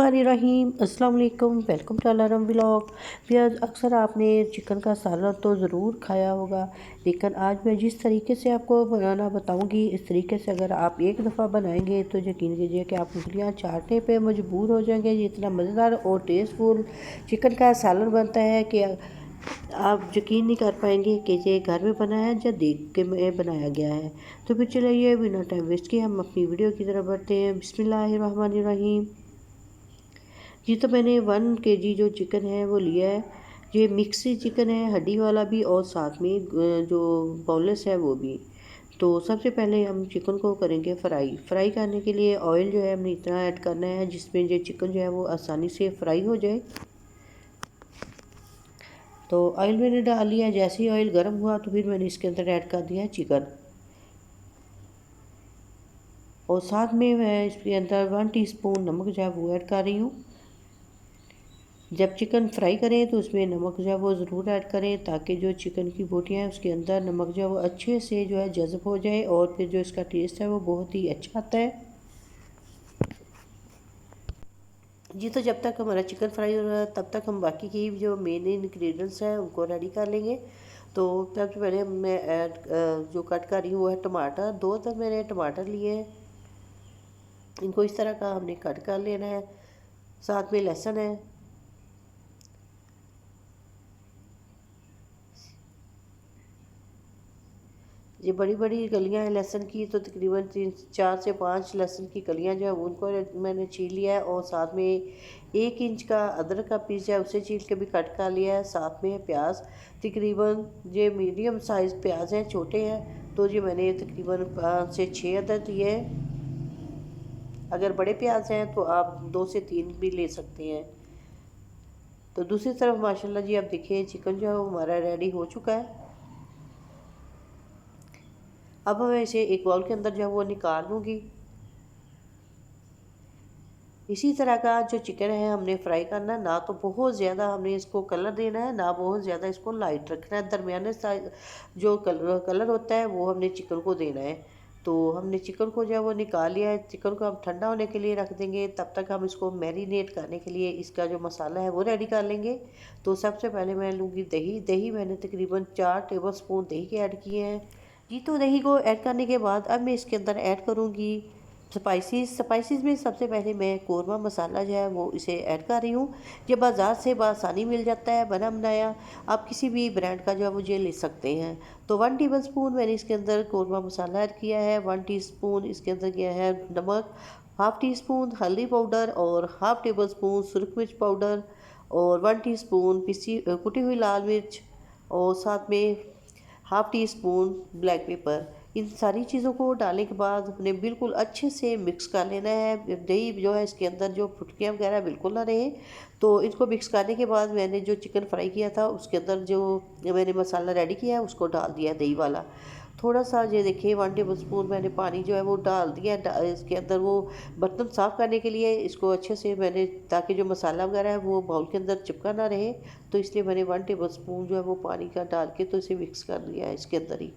बिस्मिल्लाहिर्रहमानिर्रहीम। अस्सलाम वालेकुम। Welcome to alarm vlog. फिर अक्सर आपने चिकन का सालन तो ज़रूर खाया होगा, लेकिन आज मैं जिस तरीके से आपको बनाना बताऊंगी, इस तरीके से अगर आप एक दफ़ा बनाएंगे तो यकीन कीजिए कि आप उंगलियां चाटने पे मजबूर हो जाएंगे। ये इतना मज़ेदार और टेस्टफुल चिकन का सालन बनता है कि आप यकीन नहीं कर पाएंगे कि ये घर में बना है या देख के में बनाया गया है। तो फिर चलिए बिना टाइम वेस्ट किए हम अपनी वीडियो की तरफ बढ़ते हैं। बिस्मिल्लाहिर्रहमानिर्रहीम। जी तो मैंने 1 kg जो चिकन है वो लिया है। ये मिक्सी चिकन है, हड्डी वाला भी और साथ में जो बोनलेस है वो भी। तो सबसे पहले हम चिकन को करेंगे फ्राई करने के लिए ऑयल जो है हमने इतना ऐड करना है जिसमें ये चिकन जो है वो आसानी से फ्राई हो जाए। तो ऑयल मैंने डाल लिया। जैसे ही ऑयल गर्म हुआ तो फिर मैंने इसके अंदर ऐड कर दिया चिकन, और साथ में मैं इसके अंदर 1 टीस्पून नमक जो है वो ऐड कर रही हूँ। जब चिकन फ्राई करें तो उसमें नमक जो है वो ज़रूर ऐड करें, ताकि जो चिकन की बोटियाँ हैं उसके अंदर नमक जो है वो अच्छे से जो है जज़ब हो जाए, और फिर जो इसका टेस्ट है वो बहुत ही अच्छा आता है। जी तो जब तक हमारा चिकन फ्राई हो रहा है तब तक हम बाकी की जो मेन इंग्रेडिएंट्स हैं उनको रेडी कर लेंगे। तो सबसे पहले मैं जो कट कर रही हूँ वो है टमाटर। 2 तक मैंने टमाटर लिए हैं, इनको इस तरह का हमने कट कर लेना है। साथ में लहसुन है, ये बड़ी बड़ी कलियां हैं लहसुन की, तो तकरीबन 4 से 5 लहसुन की कलियां जो है उनको मैंने छील लिया है, और साथ में 1 इंच का अदरक का पीस है उसे छील के भी कट कर लिया है। साथ में प्याज, तकरीबन ये मीडियम साइज़ प्याज हैं, छोटे हैं, तो ये मैंने तकरीबन 5 से 6 अदद लिए हैं। अगर बड़े प्याज हैं तो आप 2 से 3 भी ले सकते हैं। तो दूसरी तरफ माशाल्लाह जी आप देखिए चिकन जो है वो हमारा रेडी हो चुका है। अब मैं इसे एक बाउल के अंदर जो है वो निकाल लूँगी। इसी तरह का जो चिकन है हमने फ्राई करना, ना तो बहुत ज़्यादा हमने इसको कलर देना है, ना बहुत ज़्यादा इसको लाइट रखना है। दरमियाने साइज जो कलर होता है वो हमने चिकन को देना है। तो हमने चिकन को जो है वो निकाल लिया है। चिकन को हम ठंडा होने के लिए रख देंगे, तब तक हम इसको मैरिनेट करने के लिए इसका जो मसाला है वो रेडी कर लेंगे। तो सबसे पहले मैं लूँगी दही। दही मैंने तकरीबन 4 टेबल स्पून दही के ऐड किए हैं। जी तो दही को ऐड करने के बाद अब मैं इसके अंदर ऐड करूँगी स्पाइसेस में सबसे पहले मैं कोरमा मसाला जो है वो इसे ऐड कर रही हूँ। ये बाज़ार से बआसानी मिल जाता है बना बनाया, आप किसी भी ब्रांड का जो है मुझे ले सकते हैं। तो 1 टेबल स्पून मैंने इसके अंदर कोरमा मसाला ऐड किया है। 1 टीस्पून इसके अंदर किया है नमक, हाफ़ टी स्पून हल्दी पाउडर, और हाफ़ टेबल स्पून सुरख मिर्च पाउडर, और 1 टीस्पून कुटी हुई लाल मिर्च, और साथ में half teaspoon black pepper. इन सारी चीज़ों को डालने के बाद हमने बिल्कुल अच्छे से मिक्स कर लेना है। दही जो है इसके अंदर जो फुटकियाँ वगैरह बिल्कुल ना रहे। तो इसको मिक्स करने के बाद मैंने जो चिकन फ्राई किया था उसके अंदर जो मैंने मसाला रेडी किया है उसको डाल दिया दही वाला। थोड़ा सा ये देखिए 1 टेबल स्पून मैंने पानी जो है वो डाल दिया इसके अंदर, वो बर्तन साफ़ करने के लिए इसको अच्छे से मैंने, ताकि जो मसाला वगैरह है वो बाउल के अंदर चिपका ना रहे, तो इसलिए मैंने 1 टेबल स्पून जो है वो पानी का डाल के तो इसे मिक्स कर दिया है इसके अंदर ही।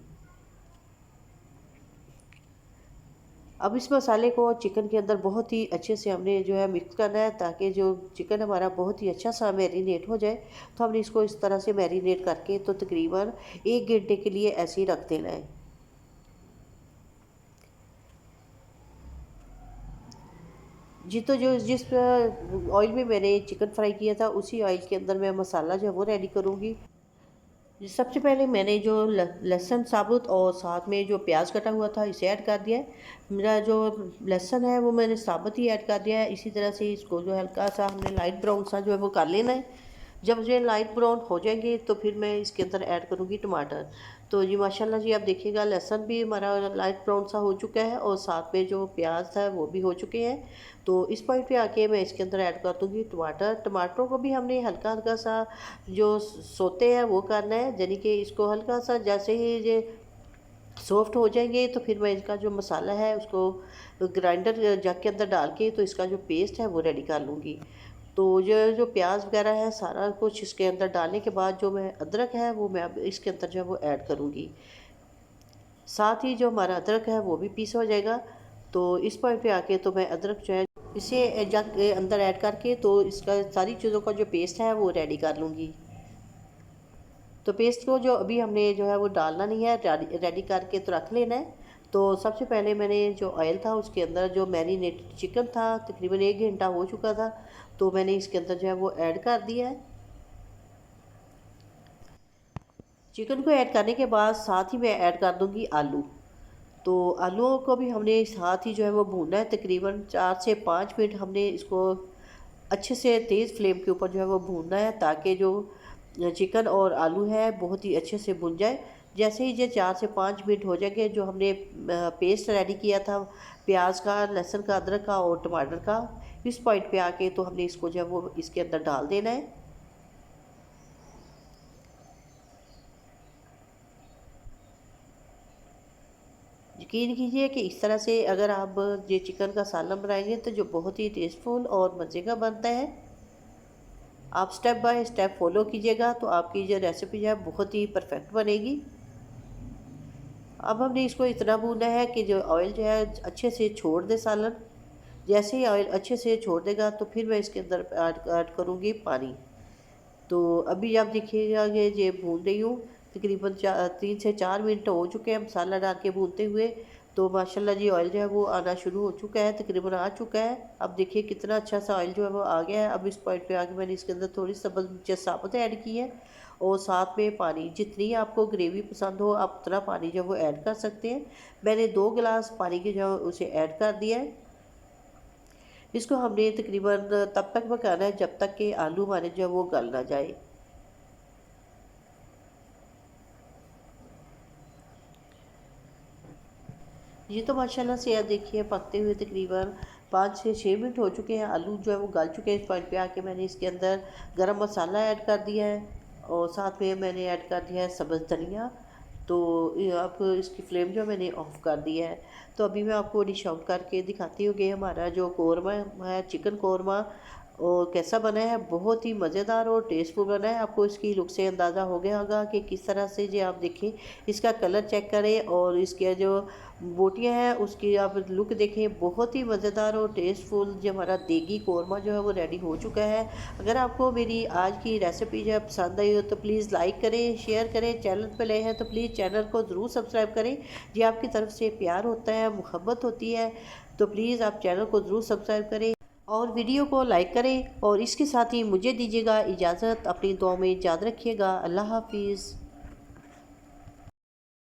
अब इस मसाले को चिकन के अंदर बहुत ही अच्छे से हमने जो है मिक्स करना है, ताकि जो चिकन हमारा बहुत ही अच्छा सा मैरिनेट हो जाए। तो हमने इसको इस तरह से मैरिनेट करके तो तकरीबन 1 घंटे के लिए ऐसे ही रख देना है। जी तो जो जिस ऑयल में मैंने चिकन फ्राई किया था उसी ऑयल के अंदर मैं मसाला जो है वो रेडी करूँगी। जी, सबसे पहले मैंने जो लहसुन साबुत और साथ में जो प्याज कटा हुआ था इसे ऐड कर दिया है। मेरा जो लहसुन है वो मैंने साबुत ही ऐड कर दिया है। इसी तरह से इसको जो हल्का सा हमने लाइट ब्राउन सा जो है वो कर लेना है। जब ये लाइट ब्राउन हो जाएंगे तो फिर मैं इसके अंदर ऐड करूँगी टमाटर। तो जी माशाल्लाह जी आप देखिएगा लहसुन भी हमारा लाइट ब्राउन सा हो चुका है, और साथ में जो प्याज था वो भी हो चुके हैं। तो इस पॉइंट पे आके मैं इसके अंदर ऐड कर दूँगी टमाटर। टमाटरों को भी हमने हल्का हल्का सा जो सोते हैं वो करना है, यानी कि इसको हल्का सा जैसे ही ये सॉफ्ट हो जाएंगे तो फिर मैं इसका जो मसाला है उसको ग्राइंडर जग के अंदर डाल के तो इसका जो पेस्ट है वो रेडी कर लूँगी। तो ये जो प्याज वगैरह है सारा कुछ इसके अंदर डालने के बाद जो मैं अदरक है वो मैं अब इसके अंदर जो है वो ऐड करूँगी। साथ ही जो हमारा अदरक है वो भी पीस हो जाएगा। तो इस पॉइंट पे आके तो मैं अदरक जो है इसे जग के अंदर ऐड करके तो इसका सारी चीज़ों का जो पेस्ट है वो रेडी कर लूँगी। तो पेस्ट को जो अभी हमने जो है वो डालना नहीं है, रेडी करके तो रख लेना है। तो सबसे पहले मैंने जो ऑयल था उसके अंदर जो मैरिनेटेड चिकन था, तकरीबन 1 घंटा हो चुका था, तो मैंने इसके अंदर जो है वो ऐड कर दिया है। चिकन को ऐड करने के बाद साथ ही मैं ऐड कर दूंगी आलू। तो आलूओं को भी हमने साथ ही जो है वो भूनना है, तकरीबन 4 से 5 मिनट हमने इसको अच्छे से तेज़ फ्लेम के ऊपर जो है वो भूनना है, ताकि जो चिकन और आलू है बहुत ही अच्छे से भुन जाए। जैसे ही ये 4 से 5 मिनट हो जाएंगे, जो हमने पेस्ट रेडी किया था प्याज का, लहसुन का, अदरक का और टमाटर का, इस पॉइंट पे आके तो हमने इसको जो है वो इसके अंदर डाल देना है। यकीन कीजिए कि इस तरह से अगर आप ये चिकन का सालन बनाएंगे तो जो बहुत ही टेस्टफुल और मज़े का बनता है। आप स्टेप बाय स्टेप फॉलो कीजिएगा तो आपकी जो रेसिपी है बहुत ही परफेक्ट बनेगी। अब हमने इसको इतना भूनना है कि जो ऑयल जो है अच्छे से छोड़ दे सालन। जैसे ही ऑयल अच्छे से छोड़ देगा तो फिर मैं इसके अंदर ऐड करूँगी पानी। तो अभी आप देखिएगा कि ये भून रही हूँ, तकरीबन 3 से 4 मिनट हो चुके हैं मसाला डाल के भूनते हुए। तो माशाल्लाह जी ऑयल जो है वो आना शुरू हो चुका है, तकरीबन आ चुका है। अब देखिए कितना अच्छा सा ऑयल जो है वो आ गया है। अब इस पॉइंट पे आके मैंने इसके अंदर थोड़ी सब्ज़ मिर्च साबुत ऐड की है और साथ में पानी, जितनी आपको ग्रेवी पसंद हो आप उतना पानी जो है वो ऐड कर सकते हैं। मैंने 2 गिलास पानी के जो है उसे ऐड कर दिया है। इसको हमने तकरीबन तब तक पकाना है जब तक कि आलू हमारे जो है वो गल ना जाए। ये तो माशाल्लाह से आप देखिए पकते हुए तकरीबन 5 से 6 मिनट हो चुके हैं। आलू जो है वो गल चुके हैं। इस पॉइंट पे आके मैंने इसके अंदर गरम मसाला ऐड कर दिया है और साथ में मैंने ऐड कर दिया है सब्ज़ धनिया। तो अब इसकी फ्लेम जो मैंने ऑफ़ कर दी है। तो अभी मैं आपको डिश आउट करके दिखाती हूँ कि हमारा जो कौरमा है, चिकन कौरमा, और कैसा बना है। बहुत ही मज़ेदार और टेस्टफुल बना है। आपको इसकी लुक से अंदाज़ा हो गया होगा कि किस तरह से, जो आप देखें इसका कलर चेक करें और इसके जो बोटियां हैं उसकी आप लुक देखें। बहुत ही मज़ेदार और टेस्टफुल जो हमारा देगी कौरमा जो है वो रेडी हो चुका है। अगर आपको मेरी आज की रेसिपी जो है पसंद आई हो तो प्लीज़ लाइक करें, शेयर करें। चैनल पर नए हैं तो प्लीज़ चैनल को ज़रूर सब्सक्राइब करें। ये आपकी तरफ से प्यार होता है, मोहब्बत होती है, तो प्लीज़ आप चैनल को ज़रूर सब्सक्राइब करें और वीडियो को लाइक करें। और इसके साथ ही मुझे दीजिएगा इजाज़त। अपनी दुआ में याद रखिएगा। अल्लाह हाफिज़।